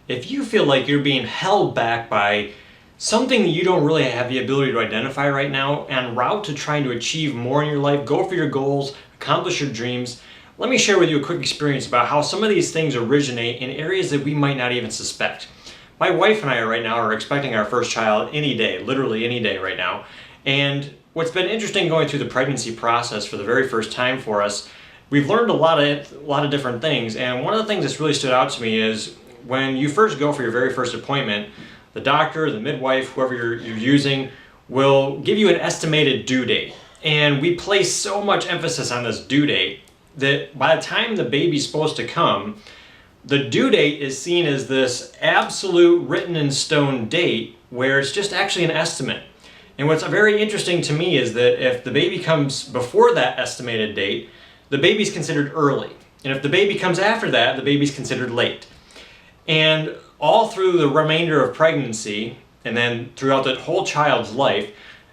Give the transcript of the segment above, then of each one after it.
If you feel like you're being held back by something that you don't really have the ability to identify right now, en route to trying to achieve more in your life, go for your goals, accomplish your dreams, let me share with you a quick experience about how some of these things originate in areas that we might not even suspect. My wife and I right now are expecting our first child any day, literally any day right now. And what's been interesting going through the pregnancy process for the very first time for us, we've learned a lot of different things. And one of the things that's really stood out to me is when you first go for your very first appointment, the doctor, the midwife, whoever you're using, will give you an estimated due date. And we place so much emphasis on this due date that by the time the baby's supposed to come, the due date is seen as this absolute written in stone date where it's just actually an estimate. And what's very interesting to me is that if the baby comes before that estimated date, the baby's considered early. And if the baby comes after that, the baby's considered late. And all through the remainder of pregnancy, and then throughout the whole child's life,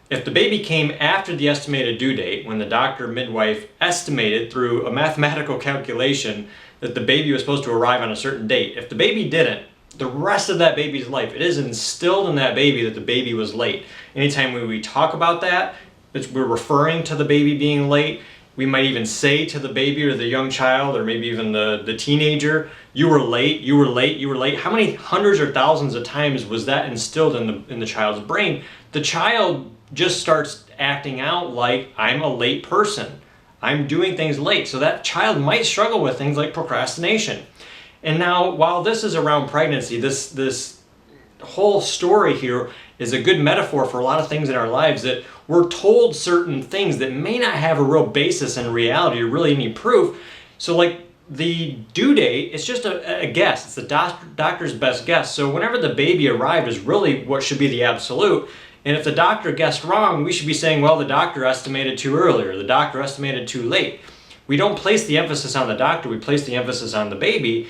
if the baby came after the estimated due date, when the doctor midwife estimated through a mathematical calculation that the baby was supposed to arrive on a certain date, if the baby didn't, the rest of that baby's life, it is instilled in that baby that the baby was late. Anytime we talk about that, we're referring to the baby being late. We might even say to the baby or the young child or maybe even the teenager, you were late, you were late, you were late. How many hundreds or thousands of times was that instilled in the child's brain? The child just starts acting out like, I'm a late person. I'm doing things late. So that child might struggle with things like procrastination. And now, while this is around pregnancy, this whole story here is a good metaphor for a lot of things in our lives, that we're told certain things that may not have a real basis in reality or really any proof. So like the due date, it's just a guess. It's the doctor's best guess. So whenever the baby arrived is really what should be the absolute. And if the doctor guessed wrong, we should be saying, well, the doctor estimated too early or the doctor estimated too late. We don't place the emphasis on the doctor, we place the emphasis on the baby.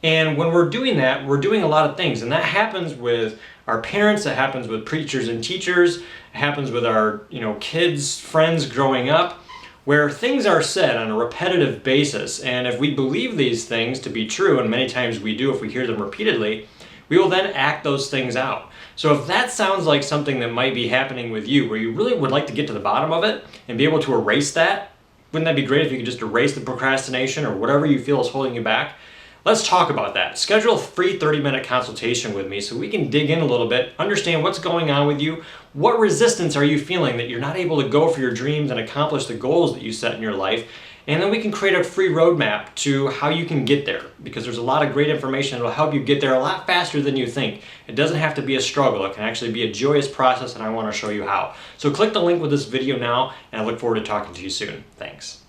And when we're doing that, we're doing a lot of things. And that happens with our parents, it happens with preachers and teachers, it happens with our kids, friends growing up, where things are said on a repetitive basis. And if we believe these things to be true, and many times we do if we hear them repeatedly, we will then act those things out. So if that sounds like something that might be happening with you, where you really would like to get to the bottom of it and be able to erase that, wouldn't that be great if you could just erase the procrastination or whatever you feel is holding you back? Let's talk about that. Schedule a free 30-minute consultation with me so we can dig in a little bit, understand what's going on with you, what resistance are you feeling that you're not able to go for your dreams and accomplish the goals that you set in your life, and then we can create a free roadmap to how you can get there, because there's a lot of great information that will help you get there a lot faster than you think. It doesn't have to be a struggle. It can actually be a joyous process, and I want to show you how. So click the link with this video now, and I look forward to talking to you soon. Thanks.